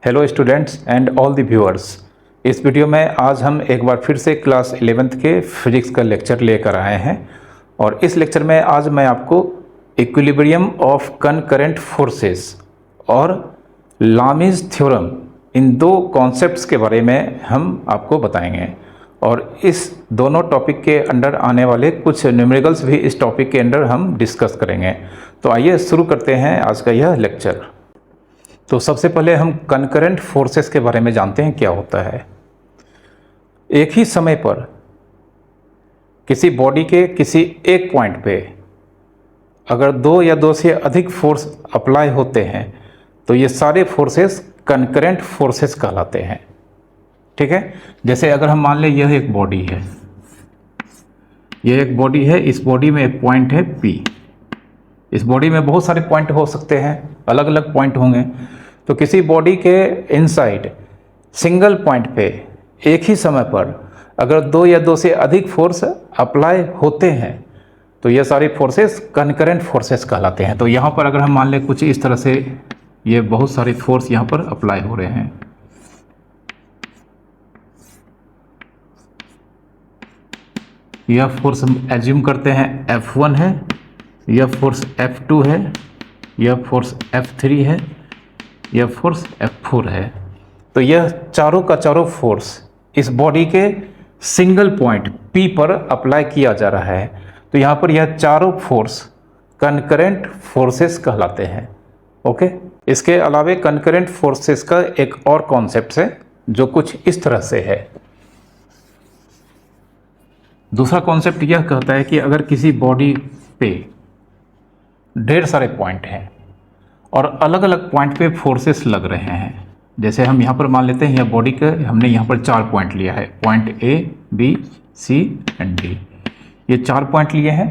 Hello students and all the viewers. इस video में आज हम एक बार फिर से क्लास 11th के फिजिक्स का लेक्चर लेकर आए हैं और इस लेक्चर में आज मैं आपको इक्विलिब्रियम ऑफ कनकरेंट फोर्सेस और लामीज थ्योरम इन दो कॉन्सेप्ट्स के बारे में हम आपको बताएंगे और इस दोनों टॉपिक के अंडर आने वाले कुछ न्यूमेरिकल्स भी इस टॉपिक के अंडर हम डिस्कस करेंगे। तो आइए शुरू करते हैं आज का यह लेक्चर। तो सबसे पहले हम कनकरेंट फोर्सेस के बारे में जानते हैं क्या होता है। एक ही समय पर किसी बॉडी के किसी एक पॉइंट पे अगर दो या दो से अधिक फोर्स अप्लाई होते हैं तो ये सारे फोर्सेस कनकरेंट फोर्सेस कहलाते हैं। ठीक है, जैसे अगर हम मान लें यह एक बॉडी है, यह एक बॉडी है, इस बॉडी में एक पॉइंट है P। इस बॉडी में बहुत सारे पॉइंट हो सकते हैं, अलग अलग पॉइंट होंगे। तो किसी बॉडी के इनसाइड सिंगल पॉइंट पे एक ही समय पर अगर दो या दो से अधिक फोर्स अप्लाई होते हैं तो ये सारी फोर्सेस कनकरेंट फोर्सेस कहलाते हैं। तो यहाँ पर अगर हम मान लें कुछ इस तरह से ये बहुत सारे फोर्स यहाँ पर अप्लाई हो रहे हैं। यह फोर्स हम एज्यूम करते हैं F1 है, यह फोर्स F2 है, यह फोर्स F3 है, यह फोर्स F4 है। तो यह चारों का चारों फोर्स इस बॉडी के सिंगल पॉइंट P पर अप्लाई किया जा रहा है। तो यहाँ पर यह चारों फोर्स कनकरेंट फोर्सेस कहलाते हैं। ओके, इसके अलावे कनकरेंट फोर्सेस का एक और कॉन्सेप्ट है जो कुछ इस तरह से है। दूसरा कॉन्सेप्ट यह कहता है कि अगर किसी बॉडी पे ढेर सारे पॉइंट हैं और अलग अलग पॉइंट पे फोर्सेस लग रहे हैं, जैसे हम यहाँ पर मान लेते हैं यह बॉडी का हमने यहाँ पर 4 पॉइंट लिया है, point A, B, C and D। ये 4 पॉइंट लिए हैं।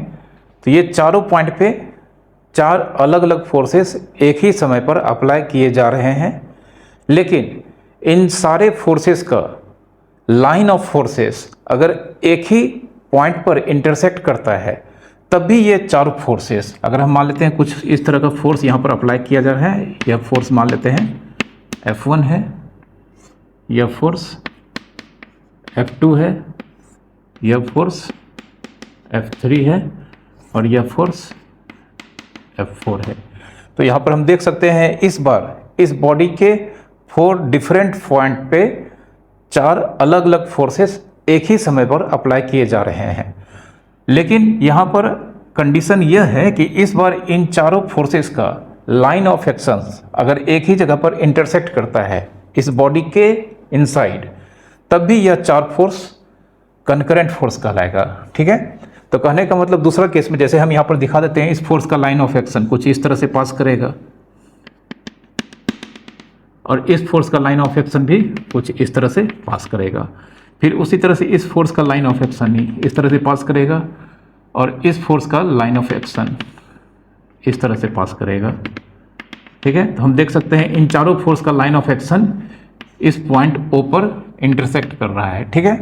तो ये चारों पॉइंट पे 4 अलग अलग फोर्सेस एक ही समय पर अप्लाई किए जा रहे हैं, लेकिन इन सारे फोर्सेस का लाइन ऑफ फोर्सेस अगर एक ही पॉइंट पर इंटरसेक्ट करता है तब भी ये चारों फोर्सेस, अगर हम मान लेते हैं कुछ इस तरह का फोर्स यहाँ पर अप्लाई किया जा रहा है, यह फोर्स मान लेते हैं F1 है, यह फोर्स F2 है, यह फोर्स F3 है और यह फोर्स F4 है। तो यहाँ पर हम देख सकते हैं इस बार इस बॉडी के 4 डिफरेंट पॉइंट पे 4 अलग अलग फोर्सेस एक ही समय पर अप्लाई किए जा रहे हैं। लेकिन यहाँ पर कंडीशन यह है कि इस बार इन चारों फोर्सेस का लाइन ऑफ एक्शन अगर एक ही जगह पर इंटरसेक्ट करता है इस बॉडी के इनसाइड, तब भी यह 4 फोर्स कनकरेंट फोर्स कहलाएगा। ठीक है, तो कहने का मतलब दूसरा केस में जैसे हम यहाँ पर दिखा देते हैं, इस फोर्स का लाइन ऑफ एक्शन कुछ इस तरह से पास करेगा और इस फोर्स का लाइन ऑफ एक्शन भी कुछ इस तरह से पास करेगा। फिर उसी तरह से इस फोर्स का लाइन ऑफ एक्शन ही इस तरह से पास करेगा और इस फोर्स का लाइन ऑफ एक्शन इस तरह से पास करेगा। ठीक है, तो हम देख सकते हैं इन चारों फोर्स का लाइन ऑफ एक्शन इस पॉइंट O पर इंटरसेक्ट कर रहा है। ठीक है,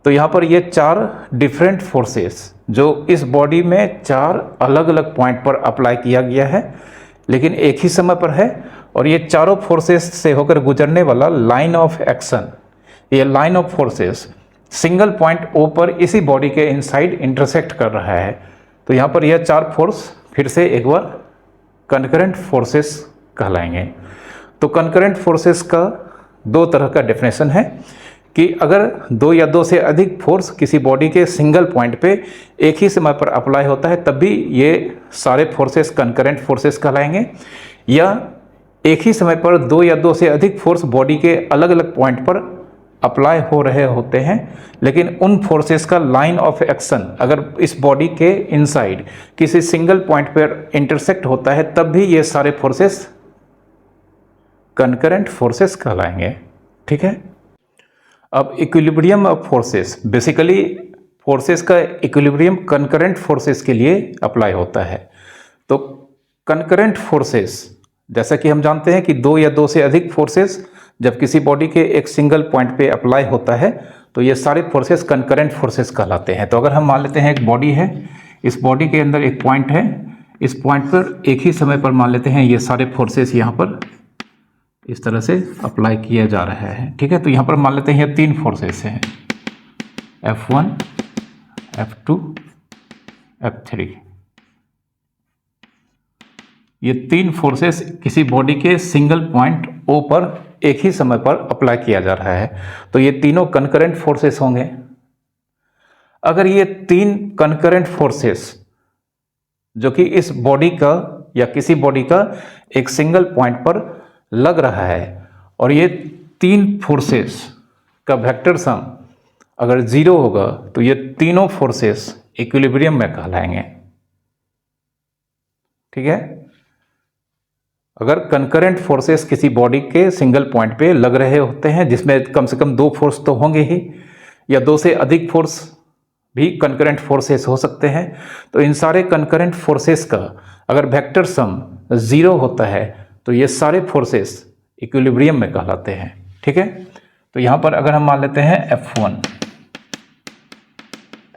तो यहाँ पर ये 4 डिफरेंट फोर्सेस जो इस बॉडी में 4 अलग अलग पॉइंट पर अप्लाई किया गया है लेकिन एक ही समय पर है, और ये चारों फोर्सेस से होकर गुजरने वाला लाइन ऑफ एक्शन, ये line of forces single point O पर इसी बॉडी के इनसाइड इंटरसेक्ट कर रहा है। तो यहाँ पर यह 4 फोर्स फिर से एक बार कनकरेंट फोर्सेस कहलाएंगे। तो कनकरेंट फोर्सेस का 2 तरह का डेफिनेशन है कि अगर 2 या 2 से अधिक फोर्स किसी बॉडी के सिंगल पॉइंट पे एक ही समय पर अप्लाई होता है तब भी ये सारे फोर्सेस कनकरेंट फोर्सेस कहलाएंगे, या एक ही समय पर 2 या 2 से अधिक फोर्स बॉडी के अलग अलग पॉइंट पर अप्लाई हो रहे होते हैं लेकिन उन फोर्सेस का लाइन ऑफ एक्शन अगर इस बॉडी के इनसाइड किसी सिंगल पॉइंट पर इंटरसेक्ट होता है तब भी ये सारे फोर्सेस कनकरेंट फोर्सेस कहलाएंगे। ठीक है, अब equilibrium of forces, basically forces का इक्विलिब्रियम कनकरेंट फोर्सेस के लिए अप्लाई होता है। तो कनकरेंट फोर्सेस जैसा कि हम जानते हैं कि 2 या 2 से अधिक फोर्सेस जब किसी बॉडी के एक सिंगल पॉइंट पे अप्लाई होता है तो ये सारे फोर्सेस कनकरेंट फोर्सेस कहलाते हैं। तो अगर हम मान लेते हैं एक बॉडी है, इस बॉडी के अंदर एक पॉइंट है, इस पॉइंट पर एक ही समय पर मान लेते हैं ये सारे फोर्सेस यहाँ पर इस तरह से अप्लाई किया जा रहा है। ठीक है, तो यहाँ पर मान लेते हैं ये 3 फोर्सेस हैं, F1, F2, F3। ये 3 फोर्सेस किसी बॉडी के सिंगल पॉइंट O पर एक ही समय पर अप्लाई किया जा रहा है, तो ये तीनों कनकरेंट फोर्सेस होंगे। अगर ये 3 कनकरेंट फोर्सेस जो कि इस बॉडी का या किसी बॉडी का एक सिंगल पॉइंट पर लग रहा है और ये 3 फोर्सेस का वेक्टर सम अगर 0 होगा तो ये तीनों फोर्सेस इक्विलिब्रियम में कहलाएंगे। ठीक है, अगर कनकरेंट फोर्सेस किसी बॉडी के सिंगल पॉइंट पे लग रहे होते हैं जिसमें कम से कम 2 फोर्स तो होंगे ही, या 2 से अधिक फोर्स भी कनकरेंट फोर्सेस हो सकते हैं, तो इन सारे कनकरेंट फोर्सेस का अगर वेक्टर सम 0 होता है तो ये सारे फोर्सेस इक्विलिब्रियम में कहलाते हैं। ठीक है, तो यहां पर अगर हम मान लेते हैं F1,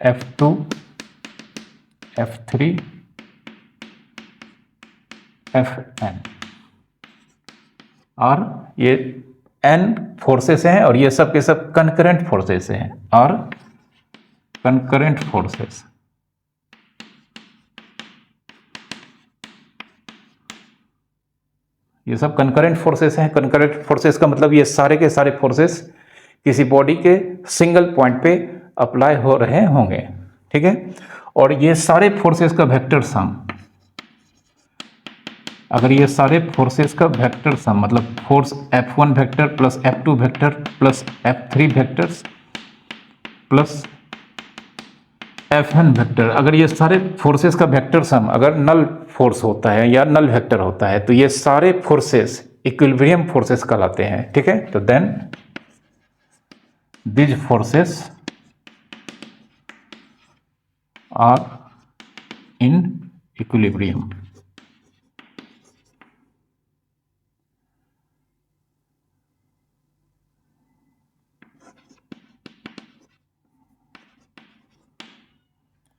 F2, F3, Fn, और ये n फोर्सेस हैं और ये सब के सब कनकरेंट फोर्सेस हैं, और कनकरेंट फोर्सेस ये सब कनकरेंट फोर्सेस हैं। कनकरेंट फोर्सेस का मतलब ये सारे के सारे फोर्सेस किसी बॉडी के सिंगल पॉइंट पे अप्लाई हो रहे होंगे। ठीक है, और ये सारे फोर्सेस का वेक्टर सम, अगर ये सारे फोर्सेस का वेक्टर सम मतलब force F1 vector plus F2 vector plus F3 vectors plus Fn vector, अगर ये सारे फोर्सेस का वेक्टर सम अगर नल फोर्स होता है या नल वेक्टर होता है तो ये सारे फोर्सेस इक्विलिब्रियम फोर्सेस कहलाते हैं। ठीक है, तो then this forces are in equilibrium.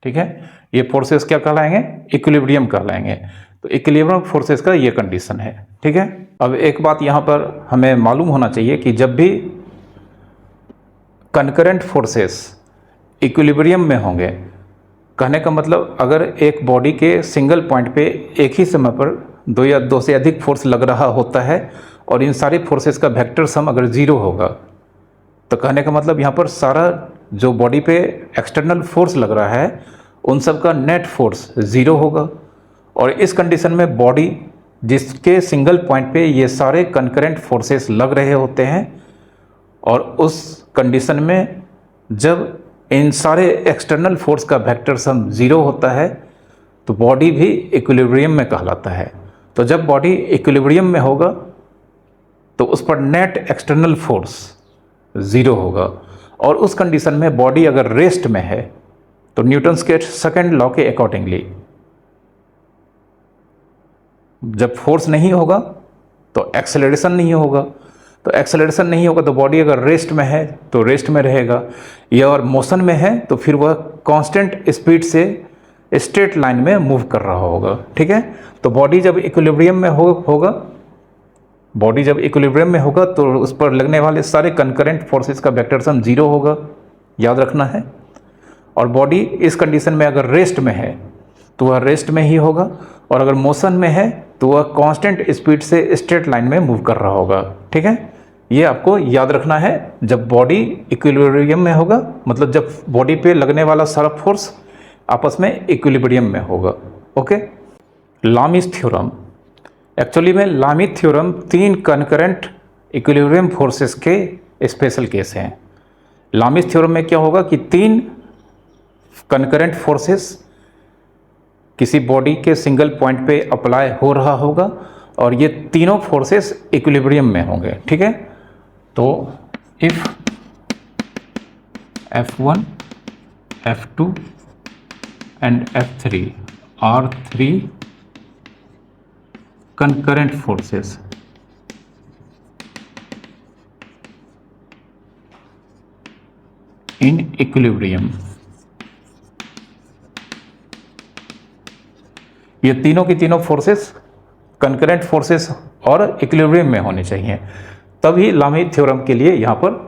ठीक है, ये फोर्सेस क्या कहलाएंगे? इक्विलिब्रियम कहलाएंगे। तो इक्विलिब्रियम फोर्सेस का ये कंडीशन है। ठीक है, अब एक बात यहां पर हमें मालूम होना चाहिए कि जब भी कनकरेंट फोर्सेस इक्विलिब्रियम में होंगे, कहने का मतलब अगर एक बॉडी के सिंगल पॉइंट पे एक ही समय पर 2 या 2 से अधिक फोर्स लग रहा होता है और इन सारी फोर्सेस का वेक्टर सम अगर 0 होगा, तो कहने का मतलब यहाँ पर सारा जो बॉडी पे एक्सटर्नल फोर्स लग रहा है उन सब का नेट फोर्स 0 होगा। और इस कंडीशन में बॉडी जिसके सिंगल पॉइंट पे ये सारे कनकरेंट फोर्सेस लग रहे होते हैं, और उस कंडीशन में जब इन सारे एक्सटर्नल फोर्स का वेक्टर सम 0 होता है तो बॉडी भी इक्विलिब्रियम में कहलाता है। तो जब बॉडी इक्विलिब्रियम में होगा तो उस पर नेट एक्सटर्नल फोर्स 0 होगा, और उस कंडीशन में बॉडी अगर रेस्ट में है तो न्यूटन्स के सेकंड लॉ के अकॉर्डिंगली जब फोर्स नहीं होगा तो एक्सेलरेशन नहीं होगा, तो एक्सेलरेशन नहीं होगा तो बॉडी अगर रेस्ट में है तो रेस्ट में रहेगा, या और मोशन में है तो फिर वह कांस्टेंट स्पीड से स्ट्रेट लाइन में मूव कर रहा होगा। ठीक है, तो बॉडी जब इक्विलिब्रियम में होगा बॉडी जब इक्विलिब्रियम में होगा तो उस पर लगने वाले सारे कनकरेंट फोर्सेस का वेक्टर सम 0 होगा, याद रखना है। और बॉडी इस कंडीशन में अगर रेस्ट में है तो वह रेस्ट में ही होगा, और अगर मोशन में है तो वह कांस्टेंट स्पीड से स्ट्रेट लाइन में मूव कर रहा होगा। ठीक है, ये आपको याद रखना है। जब बॉडी इक्विलिब्रियम में होगा मतलब जब बॉडी पे लगने वाला सारा फोर्स आपस में इक्विलिब्रियम में होगा। ओके, लामीज थ्योरम, एक्चुअली में लामी थ्योरम 3 कनकरेंट इक्विलिब्रियम फोर्सेस के स्पेशल केस हैं। लामीज थ्योरम में क्या होगा कि 3 कनकरेंट फोर्सेस किसी बॉडी के सिंगल पॉइंट पे अप्लाई हो रहा होगा और ये तीनों फोर्सेस इक्विलिब्रियम में होंगे। ठीक है, तो if F1, F2 and F3 are 3 concurrent forces in equilibrium, ये तीनों की तीनों फोर्सेस कंकरेंट फोर्सेस और इक्विलिब्रियम में होने चाहिए, तभी लामी थ्योरम के लिए यहाँ पर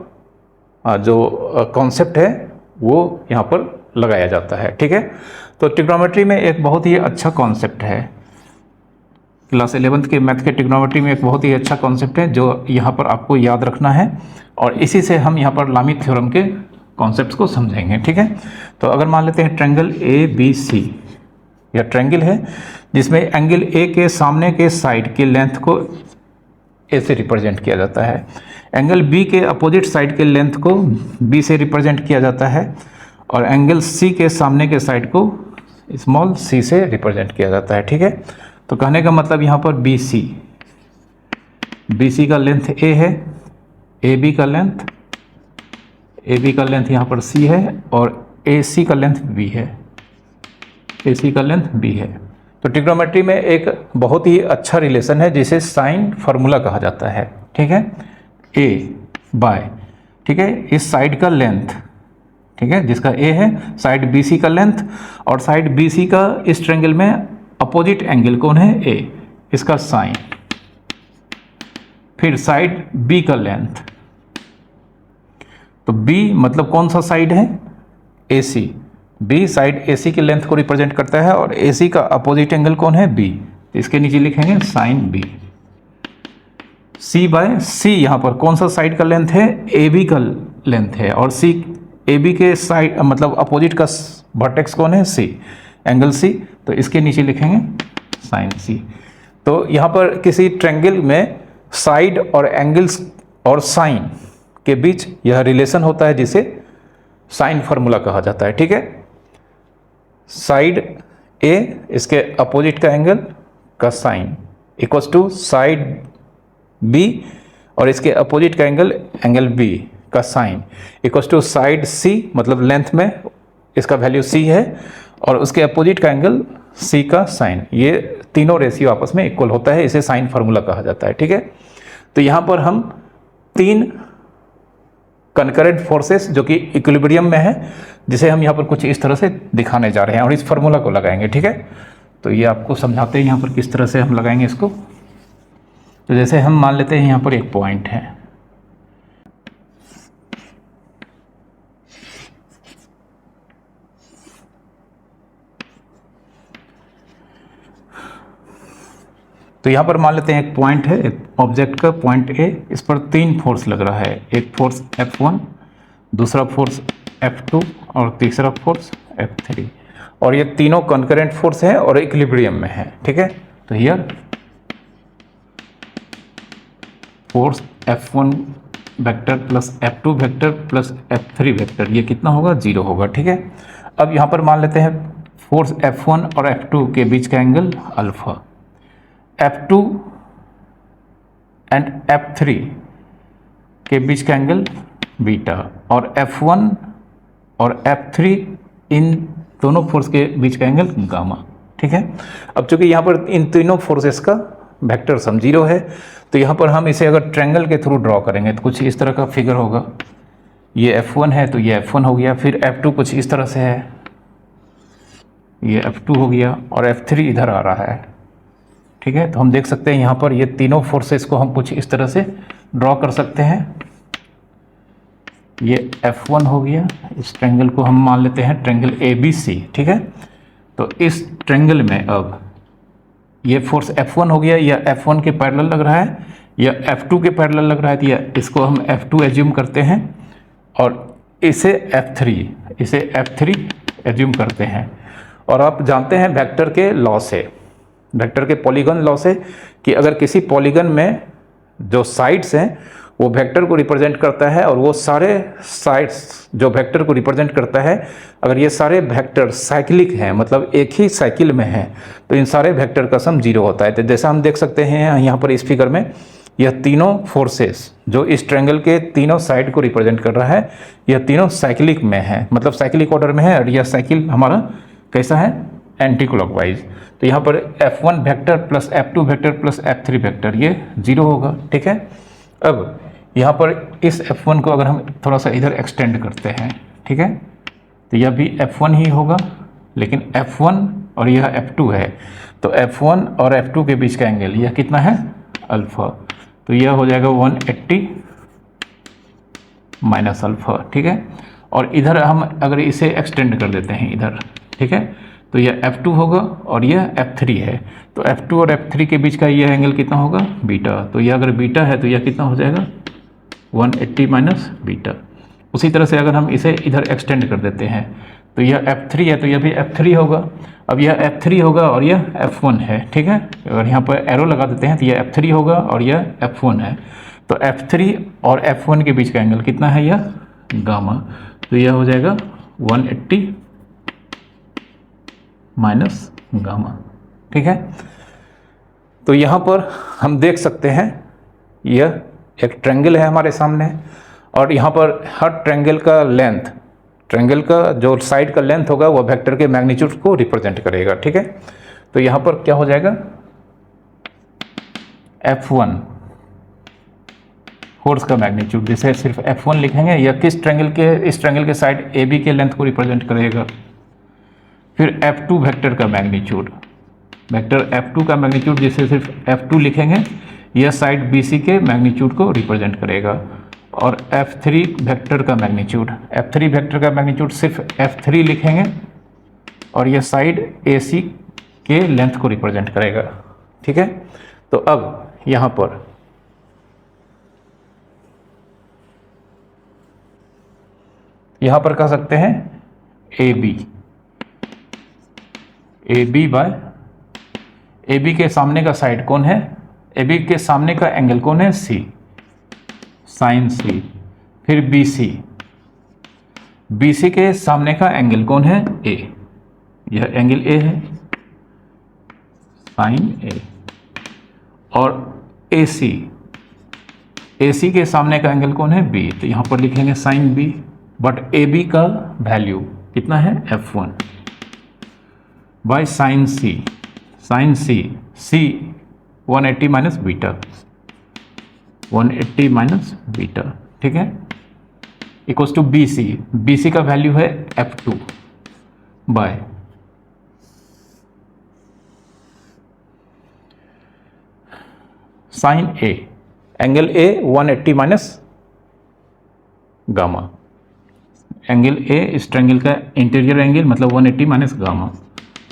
जो कॉन्सेप्ट है वो यहाँ पर लगाया जाता है। ठीक है, तो ट्रिग्नोमेट्री में एक बहुत ही अच्छा कॉन्सेप्ट है, क्लास 11th के मैथ के ट्रिग्नोमेट्री में एक बहुत ही अच्छा कॉन्सेप्ट है जो यहाँ पर आपको याद रखना है, और इसी से हम यहाँ पर लामी थ्योरम के कॉन्सेप्ट्स को समझेंगे। ठीक है, तो अगर मान लेते हैं ट्रायंगल ए बी सी, यह ट्रायंगल है जिसमें एंगल ए के सामने के साइड की लेंथ को ए से रिप्रेजेंट किया जाता है, एंगल बी के अपोजिट साइड के लेंथ को बी से रिप्रेजेंट किया जाता है, और एंगल सी के सामने के साइड को स्मॉल सी से रिप्रेजेंट किया जाता है। ठीक है, तो कहने का मतलब यहाँ पर बी सी का लेंथ ए है, ए बी का लेंथ यहाँ पर सी है, और ए सी का लेंथ बी है, ए सी का लेंथ बी है। तो ट्रिग्नोमेट्री में एक बहुत ही अच्छा रिलेशन है जिसे साइन फार्मूला कहा जाता है। ठीक है, ए बाय, ठीक है, इस साइड का लेंथ, ठीक है, जिसका ए है, साइड बी सी का लेंथ, और साइड बी सी का इस ट्रायंगल में अपोजिट एंगल कौन है, ए, इसका साइन, फिर साइड बी का लेंथ, तो बी मतलब कौन सा साइड है, ए सी, बी साइड ए सी की लेंथ को रिप्रेजेंट करता है, और ए सी का अपोजिट एंगल कौन है, बी, इसके नीचे लिखेंगे साइन बी। सी बाय सी यहाँ पर कौन सा साइड का लेंथ है, ए बी का लेंथ है, और सी ए बी के साइड मतलब अपोजिट का वर्टेक्स कौन है, सी, एंगल सी, तो इसके नीचे लिखेंगे साइन सी। तो यहाँ पर किसी ट्रायंगल में साइड और एंगल्स और साइन के बीच यह रिलेशन होता है जिसे साइन फार्मूला कहा जाता है। ठीक है, साइड ए इसके अपोजिट का एंगल का sine equals to side B और इसके अपोजिट का एंगल बी का sine equals to side C, मतलब लेंथ में इसका वैल्यू सी है, और उसके अपोजिट का एंगल सी का साइन, ये तीनों रेशियो आपस में इक्वल होता है, इसे साइन फार्मूला कहा जाता है। ठीक है, तो यहाँ पर हम तीन कनकरेंट फोर्सेस जो कि इक्विलिब्रियम में है, जिसे हम यहाँ पर कुछ इस तरह से दिखाने जा रहे हैं और इस फार्मूला को लगाएंगे। ठीक है, तो ये आपको समझाते हैं यहाँ पर किस तरह से हम लगाएंगे इसको। तो जैसे हम मान लेते हैं यहाँ पर एक पॉइंट है, तो यहाँ पर मान लेते हैं एक पॉइंट है, एक ऑब्जेक्ट का पॉइंट ए, इस पर तीन फोर्स लग रहा है, एक फोर्स F1, दूसरा फोर्स F2 और तीसरा फोर्स F3, और ये तीनों कॉन्करेंट फोर्स हैं और इक्विलिब्रियम में है। ठीक है, तो here force F1 vector plus F2 vector plus F3 vector, ये कितना होगा, 0 होगा। ठीक है, अब यहाँ पर मान लेते हैं फोर्स F1 और F2 के बीच का angle alpha, F2 and F3 के बीच का एंगल बीटा, और F1 और F3 इन दोनों फोर्स के बीच का एंगल गामा। ठीक है, अब चूंकि यहाँ पर इन तीनों फोर्सेस का वेक्टर सम 0 है, तो यहाँ पर हम इसे अगर ट्रायंगल के थ्रू ड्रॉ करेंगे तो कुछ इस तरह का फिगर होगा, ये F1 है तो ये F1 हो गया, फिर F2 कुछ इस तरह से है, ये F2 हो गया, और F3 इधर आ रहा है। ठीक है, तो हम देख सकते हैं यहाँ पर ये तीनों फोर्सेस को हम कुछ इस तरह से ड्रॉ कर सकते हैं। ये F1 हो गया, इस ट्रायंगल को हम मान लेते हैं ट्रायंगल ABC। ठीक है, तो इस ट्रायंगल में अब ये फोर्स F1 हो गया, या F1 के पैरेलल लग रहा है या F2 के पैरेलल लग रहा है, तो या इसको हम F2 एज्यूम करते हैं, और इसे F3 एज्यूम करते हैं। और आप जानते हैं वेक्टर के लॉ से, वेक्टर के पॉलीगन लॉ से, कि अगर किसी पॉलीगन में जो साइड्स हैं वो वेक्टर को रिप्रेजेंट करता है, और वो सारे साइड्स जो वेक्टर को रिप्रेजेंट करता है, अगर ये सारे वेक्टर साइक्लिक हैं, मतलब एक ही साइकिल में हैं, तो इन सारे वेक्टर का सम 0 होता है। तो जैसा हम देख सकते हैं यहाँ पर इस फिगर में, यह तीनों फोर्सेस जो इस ट्रायंगल के तीनों साइड को रिप्रेजेंट कर रहा है, यह तीनों साइक्लिक में है, मतलब साइक्लिक ऑर्डर में है, और यह साइकिल हमारा कैसा है, एंटी क्लॉकवाइज। तो यहाँ पर F1 vector plus F2 vector plus F3 vector, ये 0 होगा। ठीक है, अब यहाँ पर इस F1 को अगर हम थोड़ा सा इधर एक्सटेंड करते हैं, ठीक है, तो यह भी F1 ही होगा, लेकिन F1 और यह F2 है, तो F1 और F2 के बीच का एंगल यह कितना है, अल्फ़ा, तो यह हो जाएगा 180 माइनस अल्फ़ा, ठीक है। और इधर हम अगर इसे एक्सटेंड कर देते हैं इधर, ठीक है, तो यह F2 होगा और यह F3 है। तो F2 और F3 के बीच का यह एंगल कितना होगा? बीटा। तो यह अगर बीटा है तो यह कितना हो जाएगा? 180 माइनस बीटा। उसी तरह से अगर हम इसे इधर एक्सटेंड कर देते हैं तो यह F3 है तो यह भी F3 होगा। अब यह F3 होगा और यह F1 है, ठीक है। अगर यहाँ पर एरो लगा देते हैं तो यह F3 होगा और यह F1 है। तो F3 और F1 के बीच का एंगल कितना है? यह गामा। तो यह हो जाएगा 180 माइनस गामा, ठीक है। तो यहाँ पर हम देख सकते हैं यह एक ट्रायंगल है हमारे सामने, और यहाँ पर हर ट्रायंगल का लेंथ, ट्रायंगल का जो साइड का लेंथ होगा वह वेक्टर के मैग्नीट्यूड को रिप्रेजेंट करेगा, ठीक है। तो यहाँ पर क्या हो जाएगा? F1 फोर्स का मैग्नीट्यूड, जिसे सिर्फ F1 लिखेंगे, यह किस ट्रायंगल के, इस ट्रायंगल के साइड AB के लेंथ को रिप्रेजेंट करेगा। फिर F2 वेक्टर का मैग्नीट्यूड, वेक्टर F2 का मैग्नीट्यूड जिसे सिर्फ F2 लिखेंगे, यह साइड BC के मैग्नीट्यूड को रिप्रेजेंट करेगा। और F3 वेक्टर का मैग्नीट्यूड, F3 वेक्टर का मैग्नीट्यूड सिर्फ F3 लिखेंगे और यह साइड AC के लेंथ को रिप्रेजेंट करेगा, ठीक है। तो अब यहाँ पर कह सकते हैं AB के सामने का साइड कौन है? AB के सामने का एंगल कौन है? C, sine C। फिर BC के सामने का एंगल कौन है? A, यह एंगल A है, साइन A। और AC के सामने का एंगल कौन है? B, तो यहाँ पर लिखेंगे साइन B। बट AB का वैल्यू कितना है? F1 by sine C, sine C 180 minus beta, 180 minus beta, ठीक है, इक्वल्स टू BC का वैल्यू है F2 by sine A, angle A 180 minus gamma, angle A इस ट्रायंगल का इंटीरियर एंगल मतलब 180 माइनस गामा,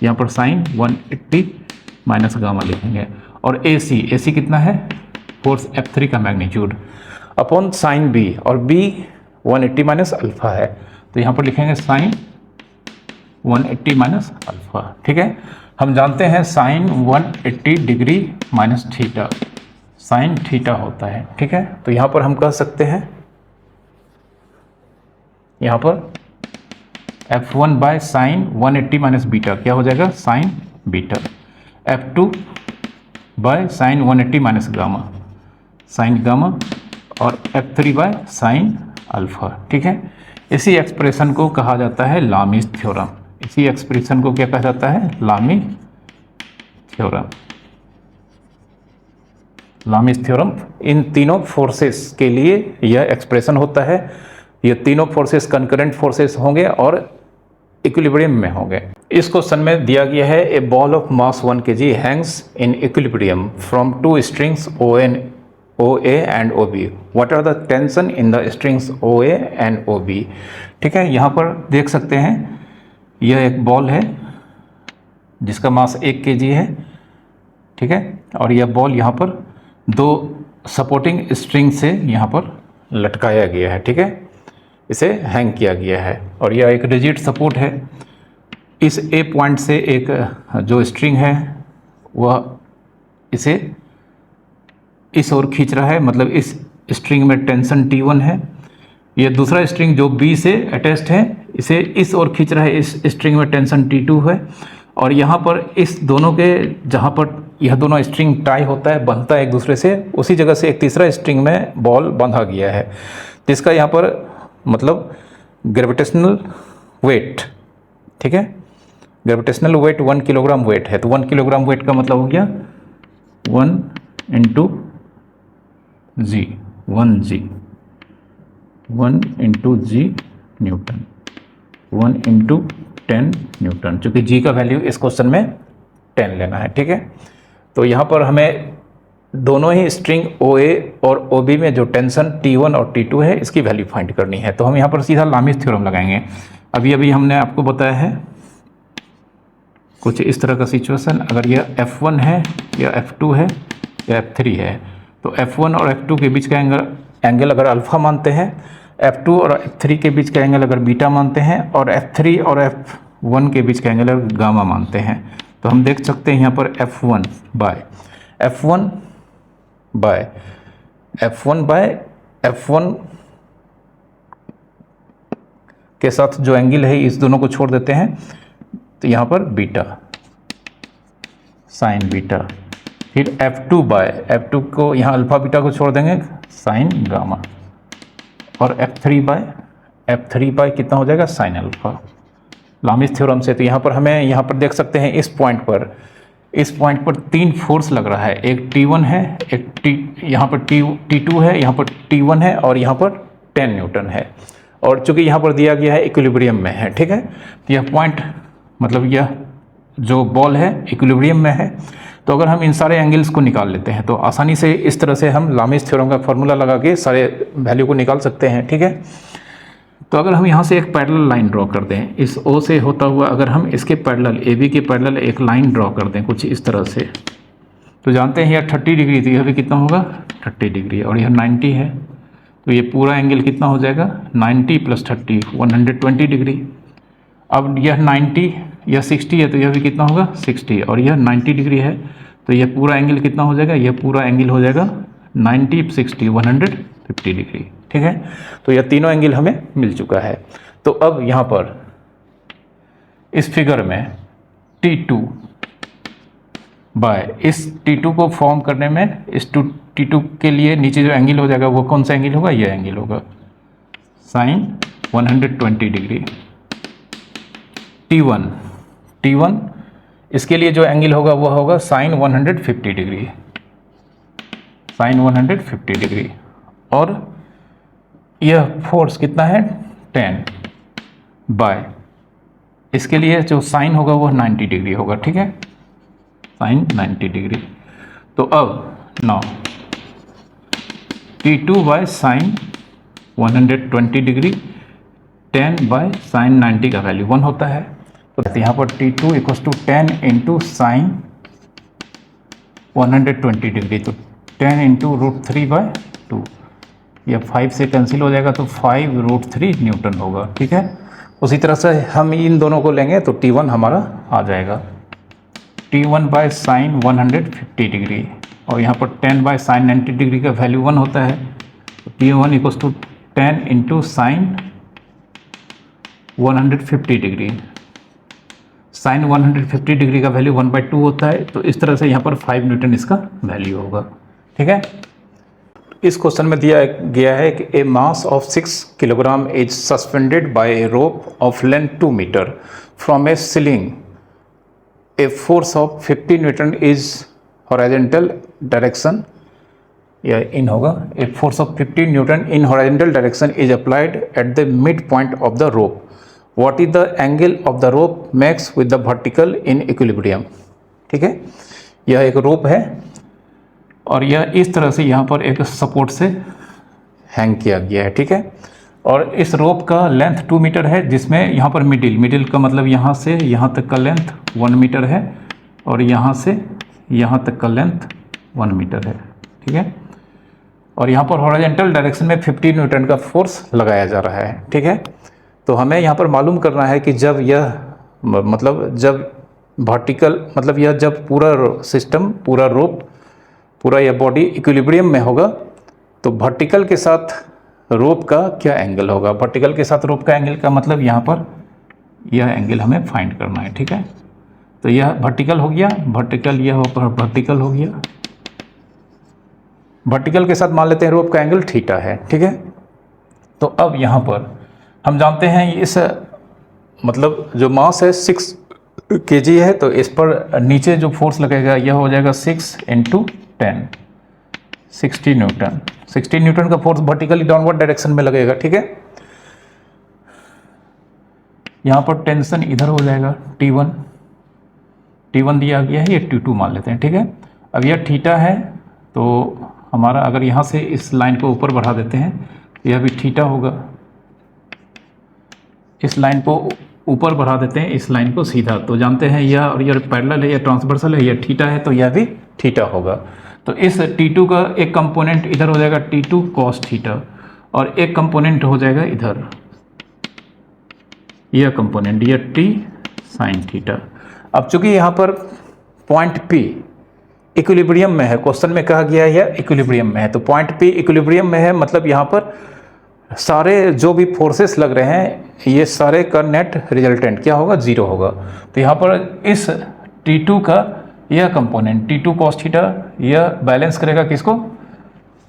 यहाँ पर साइन 180 माइनस गामा लिखेंगे। और AC कितना है? फोर्स F3 का मैग्नीट्यूड अपॉन साइन B, और B 180 माइनस अल्फा है, तो यहाँ पर लिखेंगे साइन 180 माइनस अल्फा, ठीक है। हम जानते हैं sine 180 degree minus theta, sine theta होता है, ठीक है। तो यहाँ पर हम कह सकते हैं, यहाँ पर F1 by sign 180 minus beta क्या हो जाएगा? Sign beta. F2 by sign 180 minus gamma, sign gamma. और F3 बाय साइन अल्फा, ठीक है। इसी एक्सप्रेशन को कहा जाता है लामीज थ्योरम। इसी एक्सप्रेशन को क्या कहा जाता है? Lami's theorem. Lami's theorem in तीनों फोर्सेस के लिए यह एक्सप्रेशन होता है। ये तीनों फोर्सेस कंकरेंट फोर्सेस होंगे और इक्विलिब्रियम में होंगे। इस क्वेश्चन में दिया गया है a ball of mass 1 kg hangs in equilibrium from two strings OA and OB। What are the tension in the strings OA and OB, ठीक है। यहाँ पर देख सकते हैं यह एक बॉल है जिसका मास 1 kg है, ठीक है। और यह बॉल यहाँ पर दो सपोर्टिंग स्ट्रिंग से यहाँ पर लटकाया गया है, ठीक है, इसे हैंग किया गया है। और यह एक रिजिड सपोर्ट है। इस A पॉइंट से एक जो स्ट्रिंग है वह इसे इस ओर खींच रहा है, मतलब इस स्ट्रिंग में टेंशन T1 है। यह दूसरा स्ट्रिंग जो B से अटैच्ड है इसे इस ओर खींच रहा है, इस स्ट्रिंग में टेंशन T2 है। और यहाँ पर इस दोनों के, जहाँ पर यह दोनों स्ट्रिंग टाई होता है, बंधता है एक दूसरे से, उसी जगह से एक तीसरा स्ट्रिंग में बॉल बंधा गया है, जिसका यहाँ पर मतलब ग्रेविटेशनल वेट, ठीक है। ग्रेविटेशनल वेट 1 किलोग्राम वेट है, तो 1 किलोग्राम वेट का मतलब हो गया 1 into G, 1 into G Newton, 1 into 10 Newton, चूँकि G का वैल्यू इस क्वेश्चन में 10 लेना है, ठीक है। तो यहाँ पर हमें दोनों ही स्ट्रिंग OA और OB में जो टेंशन T1 और T2 है इसकी वैल्यू फाइंड करनी है। तो हम यहाँ पर सीधा लामिस थ्योरम लगाएंगे। अभी अभी हमने आपको बताया है कुछ इस तरह का सिचुएशन, अगर यह F1 है या F2 है या F3 है, तो F1 और F2 के बीच का एंगल अगर अल्फ़ा मानते हैं, F2 और F3 के बीच का एंगल अगर बीटा मानते हैं, और F3 और F1 के बीच का एंगल अगर गामा मानते हैं, तो हम देख सकते हैं यहाँ पर F1 बाय F1 के साथ जो एंगल है इस दोनों को छोड़ देते हैं, तो यहाँ पर बीटा साइन बीटा, फिर F2 को यहाँ अल्फा बीटा को छोड़ देंगे साइन गामा, और F3 बाय कितना हो जाएगा साइन अल्फा, लामिस थ्योरम से। तो यहाँ पर हमें यहाँ पर देख सकते हैं इस पॉइंट पर तीन फोर्स लग रहा है, एक T1 है, एक यहाँ पर T2 है, यहाँ पर T1 है, और यहाँ पर 10 न्यूटन है। और चूंकि यहाँ पर दिया गया है इक्विलिब्रियम में है, ठीक है, तो यह पॉइंट मतलब यह जो बॉल है इक्विलिब्रियम में है। तो अगर हम इन सारे एंगल्स को निकाल लेते हैं तो आसानी से इस तरह से हम लामिस थ्योरम का फॉर्मूला लगा के सारे वैल्यू को निकाल सकते हैं, ठीक है। तो अगर हम यहाँ से एक पैरेलल लाइन ड्रॉ कर दें, इस O से होता हुआ अगर हम इसके पैरेलल AB के पैरेलल एक लाइन ड्रॉ कर दें कुछ इस तरह से, तो जानते हैं यह 30 डिग्री थी, यह भी कितना होगा 30 डिग्री, और यह 90 है, तो ये पूरा एंगल कितना हो जाएगा 90 + 30 120 डिग्री। अब यह 90 यह 60 है, तो यह भी कितना होगा 60, और यह 90 डिग्री है, तो यह पूरा एंगल कितना हो जाएगा, यह पूरा एंगल हो जाएगा 90 + 60 150 डिग्री, ठीक है। तो यह तीनों एंगल हमें मिल चुका है। तो अब यहाँ पर इस फिगर में T2 बाय इस T2 को फॉर्म करने में इस T2 के लिए नीचे जो एंगल हो जाएगा वो कौन सा एंगल होगा, यह एंगल होगा साइन 120 डिग्री। T1 इसके लिए जो एंगल होगा वह होगा साइन 150 डिग्री, साइन 150 डिग्री, और यह फोर्स कितना है 10 बाय इसके लिए जो साइन होगा वह 90 डिग्री होगा, ठीक है, साइन 90 डिग्री। तो अब now T2 by sine 120 degree 10 by sine 90 का वैल्यू 1 होता है। तो यहाँ पर T2 = 10 × साइन 120 डिग्री, तो 10 × √3/2, यह 5 से कैंसिल हो जाएगा, तो 5√3 न्यूटन होगा, ठीक है। उसी तरह से हम इन दोनों को लेंगे तो T1 हमारा आ जाएगा T1 बाय साइन 150 डिग्री, और यहाँ पर 10 बाय साइन 90 डिग्री का वैल्यू 1 होता है, तो T1 = 10 × sine 150 degree, sine 150 degree का वैल्यू 1/2 होता है। तो इस तरह से यहाँ पर 5 न्यूटन इसका वैल्यू होगा, ठीक है। इस क्वेश्चन में दिया गया है कि a mass of 6 kilogram is suspended by a rope of length 2 metre from a ceiling, a force of 50 newton is horizontal direction, या इन होगा a force of 50 newton in horizontal direction is applied at the mid point of the rope, what is the angle of the rope makes with the vertical in equilibrium, ठीक है। यह एक रोप है और यह इस तरह से यहाँ पर एक सपोर्ट से हैंग किया गया है, ठीक है, और इस रोप का लेंथ 2 मीटर है, जिसमें यहाँ पर मिडिल का मतलब यहाँ से यहाँ तक का लेंथ 1 मीटर है, और यहाँ से यहाँ तक का लेंथ 1 मीटर है, ठीक है, और यहाँ पर हॉरिजॉन्टल डायरेक्शन में 50 न्यूटन का फोर्स लगाया जा रहा है, ठीक है। तो हमें यहाँ पर मालूम करना है कि जब यह मतलब जब वर्टिकल मतलब यह जब पूरा सिस्टम पूरा रोप पूरा यह बॉडी इक्विलिब्रियम में होगा तो वर्टिकल के साथ रोप का क्या एंगल होगा। वर्टिकल के साथ रोप का एंगल का मतलब यहाँ पर यह एंगल हमें फाइंड करना है, ठीक है। तो यह वर्टिकल हो गया, वर्टिकल यह वर्टिकल हो गया, वर्टिकल के साथ मान लेते हैं रोप का एंगल थीटा है, ठीक है। तो अब यहाँ पर हम जानते हैं इस मतलब जो मास है 6 kg है, तो इस पर नीचे जो फोर्स लगेगा यह हो जाएगा 6 × 10 60 न्यूटन। 60 न्यूटन का फोर्स वर्टिकली डाउनवर्ड डायरेक्शन में लगेगा, ठीक है। यहाँ पर टेंशन इधर हो जाएगा T1 दिया गया है, ये T2 मान लेते हैं, ठीक है। अब यह थीटा है तो हमारा अगर यहाँ से इस लाइन को ऊपर बढ़ा देते हैं, यह भी थीटा होगा। इस लाइन को ऊपर बढ़ा देते हैं, इस लाइन को सीधा, तो जानते हैं यह और यह पैरेलल है, यह ट्रांसवर्सल है, यह थीटा है, तो यह भी थीटा होगा। तो इस T2 का एक कंपोनेंट इधर हो जाएगा T2 cos थीटा, और एक कंपोनेंट हो जाएगा इधर, यह कंपोनेंट, यह T sin थीटा। अब चूंकि यहाँ पर पॉइंट P इक्विलिब्रियम में है, क्वेश्चन में कहा गया है यह इक्विलिब्रियम में है, तो पॉइंट P इक्विलिब्रियम में है, मतलब यहाँ पर सारे जो भी फोर्सेस लग रहे हैं ये सारे का नेट रिजल्टेंट क्या होगा, जीरो होगा। तो यहाँ पर इस T2 का यह कंपोनेंट T2 cos थीटा यह बैलेंस करेगा किसको,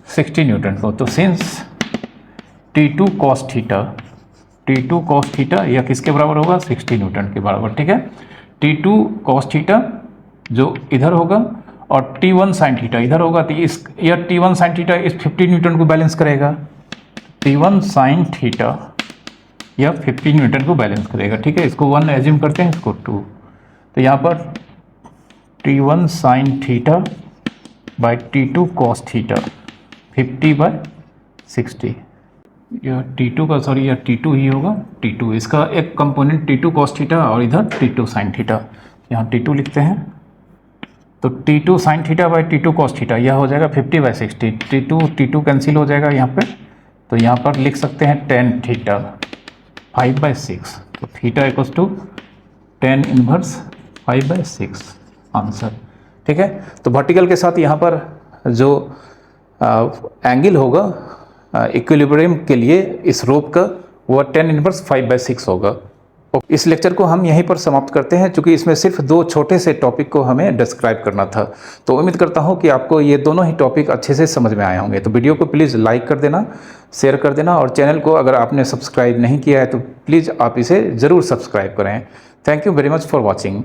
60 न्यूटन को। तो सिंस T2 cos थीटा यह किसके बराबर होगा, 60 न्यूटन के बराबर, ठीक है। T2 cos थीटा जो इधर होगा और T1 sin थीटा इधर होगा, तो इस यह T1 sin थीटा इस 50 न्यूटन को बैलेंस करेगा। T1 sin थीटा यह 50 न्यूटन को बैलेंस करेगा, ठीक है। इसको 1 एज्यूम करते हैं, इसको 2, तो यहाँ पर T1 sin theta by T2 cos theta 50/60, यह T2 का सॉरी यह T2 ही होगा, T2 इसका एक कंपोनेंट T2 cos थीटा और इधर T2 sin थीटा, यहाँ T2 लिखते हैं। तो T2 sin theta by T2 cos theta यह हो जाएगा 50/60, T2 कैंसिल हो जाएगा यहाँ पे, तो यहाँ पर लिख सकते हैं tan थीटा 5/6, तो theta equals to tan inverse 5/6 answer, ठीक है। तो वर्टिकल के साथ यहाँ पर जो एंगल होगा इक्विलिब्रियम के लिए इस रोप का वह tan इनवर्स 5/6 होगा। इस लेक्चर को हम यहीं पर समाप्त करते हैं, क्योंकि इसमें सिर्फ 2 छोटे से टॉपिक को हमें डिस्क्राइब करना था। तो उम्मीद करता हूं कि आपको ये दोनों ही टॉपिक अच्छे से समझ में आए होंगे। तो वीडियो को प्लीज़ लाइक कर देना, शेयर कर देना, और चैनल को अगर आपने सब्सक्राइब नहीं किया है तो प्लीज़ आप इसे ज़रूर सब्सक्राइब करें। Thank you very much for watching.